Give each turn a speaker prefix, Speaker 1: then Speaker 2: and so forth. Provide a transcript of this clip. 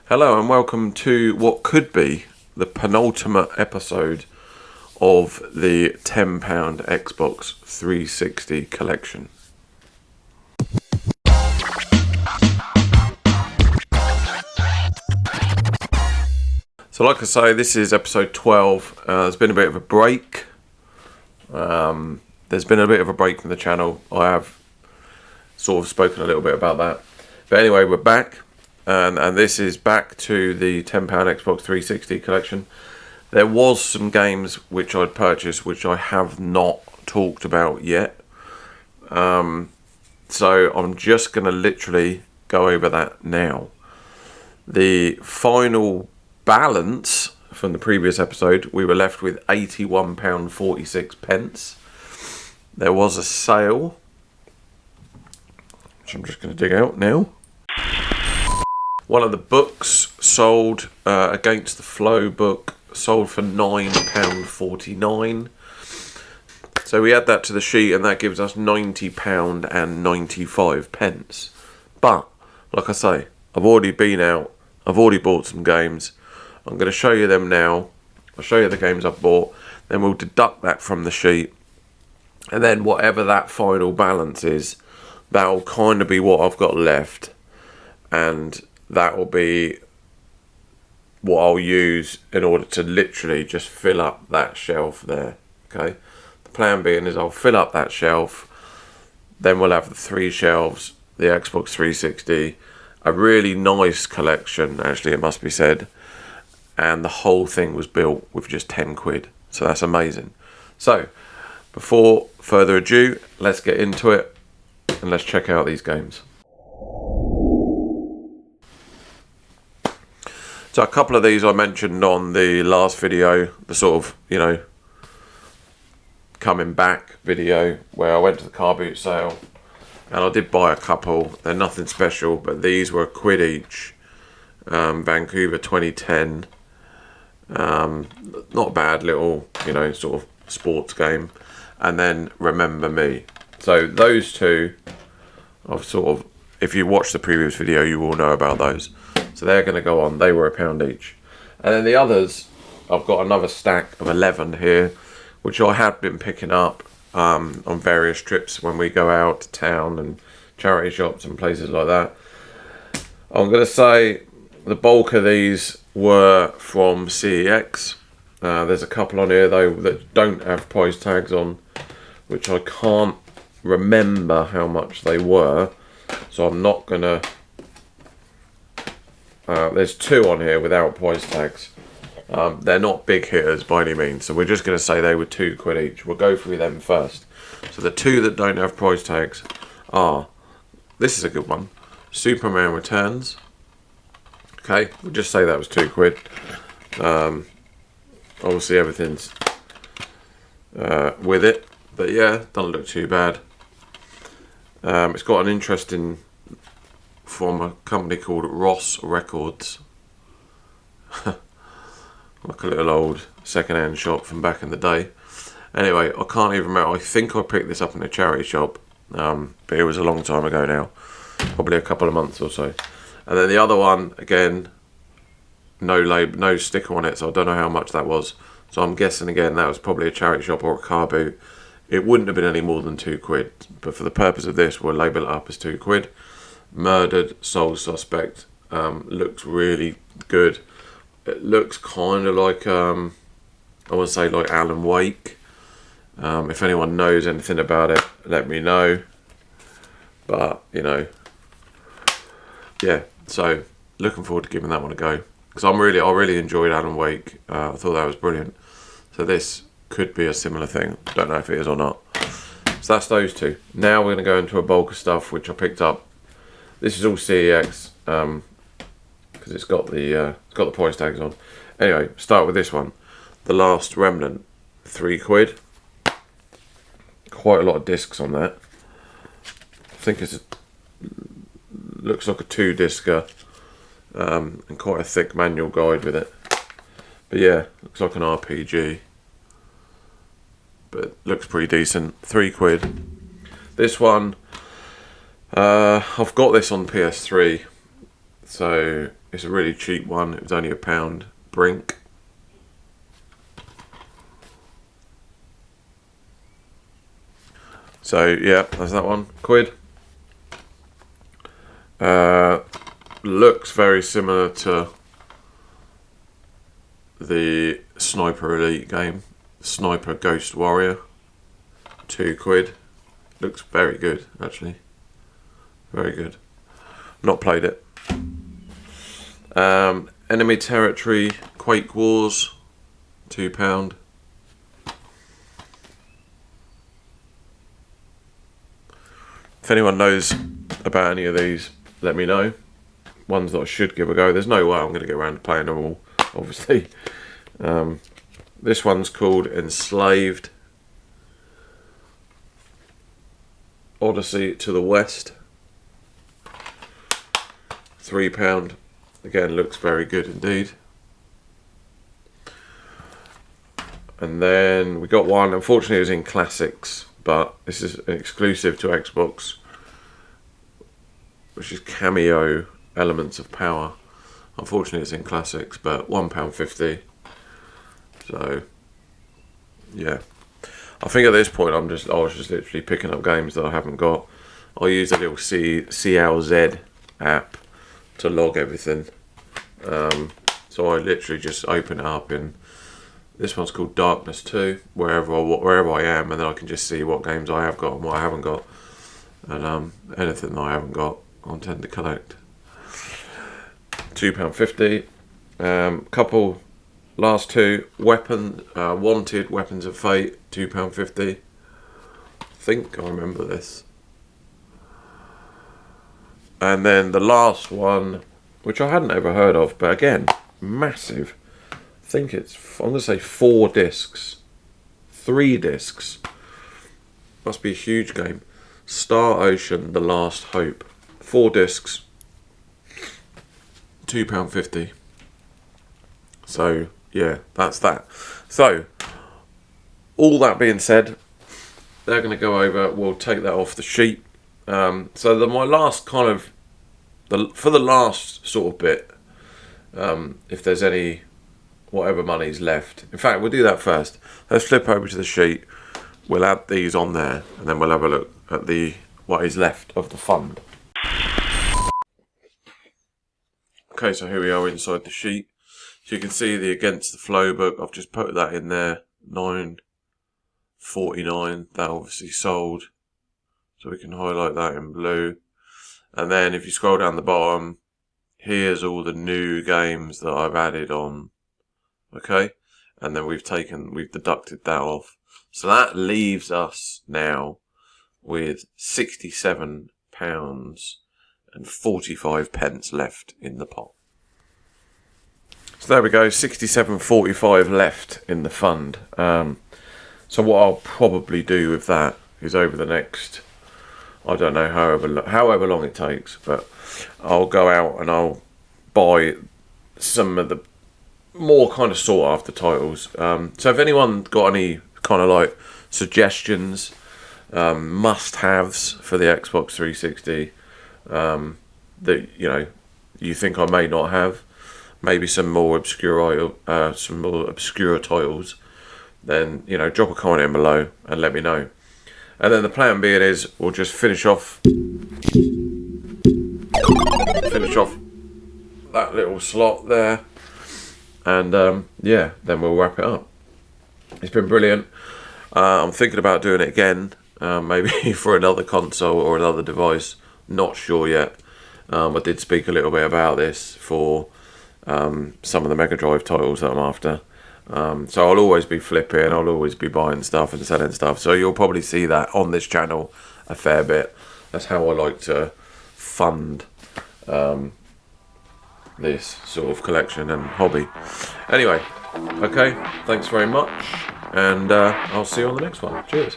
Speaker 1: Hello and welcome to what could be the penultimate episode of the £10 Xbox 360 collection. So like I say, this is episode 12. There's been a bit of a break. There's been a bit of a break from the channel. I have sort of spoken a little bit about that. But anyway, we're back. And this is back to the £10 Xbox 360 collection. There was some games which I'd purchased which I have not talked about yet. So I'm just going to literally go over that now. The final balance from the previous episode, we were left with £81.46. There was a sale, which I'm just going to dig out now. One of the books sold, Against the Flow book, sold for £9.49. So we add that to the sheet and that gives us £90.95. But, like I say, I've already been out, I've already bought some games. I'm going to show you them now. I'll show you the games I've bought. Then we'll deduct that from the sheet. And then whatever that final balance is, that'll kind of be what I've got left. And that will be what I'll use in order to literally just fill up that shelf there. Okay. The plan being is I'll fill up that shelf. Then we'll have the 3 shelves, the Xbox 360, a really nice collection, actually, it must be said. And the whole thing was built with just 10 quid. So that's amazing. So before further ado, let's get into it and let's check out these games. So a couple of these I mentioned on the last video, the sort of, coming back video where I went to the car boot sale and I did buy a couple. They're nothing special, but these were £1 each. Vancouver 2010. Not bad little, sort of sports game. And then Remember Me. So those two, I've sort of, if you watched the previous video, you will know about those. So they're going to go on. They were £1 each. And then the others, I've got another stack of 11 here, which I have been picking up on various trips when we go out to town and charity shops and places like that. I'm going to say the bulk of these were from CEX. There's a couple on here, though, that don't have price tags on, which I can't remember how much they were. So I'm not going to... there's 2 on here without price tags. They're not big hitters by any means, so we're just going to say they were £2 each. We'll go through them first. So the 2 that don't have price tags are, this is a good one, Superman Returns. Okay, we'll just say that was £2. Obviously everything's with it, but yeah, doesn't look too bad. It's got an interesting, from a company called Ross Records. Like a little old second-hand shop from back in the day. Anyway, I can't even remember. I think I picked this up in a charity shop, but it was a long time ago now, probably a couple of months or so. And then the other one, again, no label, no sticker on it, so I don't know how much that was. So I'm guessing again that was probably a charity shop or a car boot. It wouldn't have been any more than £2, but for the purpose of this, we'll label it up as £2. Murdered Soul Suspect. Looks really good. It looks kind of like, I want to say like Alan Wake. If anyone knows anything about it, let me know. But, yeah. So, looking forward to giving that one a go. Because I really enjoyed Alan Wake. I thought that was brilliant. So this could be a similar thing. Don't know if it is or not. So that's those 2. Now we're going to go into a bulk of stuff which I picked up. This is all CEX, because it's got the price tags on. Anyway, start with this one, The Last Remnant, £3. Quite a lot of discs on that. I think looks like a 2-discer, and quite a thick manual guide with it. But yeah, looks like an RPG. But looks pretty decent. £3. This one, I've got this on PS3, so It's a really cheap one. It was only £1. Brink. So yeah, that's that one. £1. Looks very similar to the Sniper Elite game, Sniper Ghost Warrior. £2. Looks very good, actually. Very good. Not played it. Enemy Territory Quake Wars, £2. If anyone knows about any of these, let me know. Ones that I should give a go. There's no way I'm going to get around to playing them all, obviously. This one's called Enslaved. Odyssey to the West. £3. Again, looks very good indeed. And then we got one, unfortunately it was in Classics, but this is an exclusive to Xbox, which is Cameo Elements of Power. Unfortunately it's in Classics, but £1.50. So yeah, I think at this point I was just literally picking up games that I haven't got. I'll use a little CLZ app to log everything. So I literally just open it up in, this one's called Darkness 2, wherever I am, and then I can just see what games I have got and what I haven't got, and anything that I haven't got I tend to collect. £2.50. Couple, last two, Wanted Weapons of Fate, £2.50. I think I remember this. And then the last one, which I hadn't ever heard of, but again, massive. I think it's, I'm going to say 4 discs. 3 discs. Must be a huge game. Star Ocean, The Last Hope. 4 discs. £2.50. So, yeah, that's that. So, all that being said, they're going to go over. We'll take that off the sheet. So my last kind of, for the last sort of bit, if there's any, whatever money's left. In fact, we'll do that first. Let's flip over to the sheet. We'll add these on there, and then we'll have a look at what is left of the fund. Okay, so here we are inside the sheet. So you can see the Against the Flow book. I've just put that in there. $9.49. That obviously sold. So we can highlight that in blue. And then if you scroll down the bottom, here's all the new games that I've added on. Okay? And then we've deducted that off. So that leaves us now with £67.45 left in the pot. So there we go, 67.45 left in the fund. So what I'll probably do with that is over the next, I don't know, however long it takes, but I'll go out and I'll buy some of the more kind of sought after titles. So if anyone got any kind of like suggestions, must-haves for the Xbox 360 that you think I may not have, maybe some more obscure titles, then drop a comment in below and let me know. And then the plan being is we'll just finish off that little slot there, and yeah, then we'll wrap it up. It's been brilliant. I'm thinking about doing it again, maybe for another console or another device. Not sure yet. I did speak a little bit about this for some of the Mega Drive titles that I'm after. So I'll always be flipping, I'll always be buying stuff and selling stuff. So you'll probably see that on this channel a fair bit. That's how I like to fund this sort of collection and hobby. Anyway, okay, thanks very much, and I'll see you on the next one. Cheers.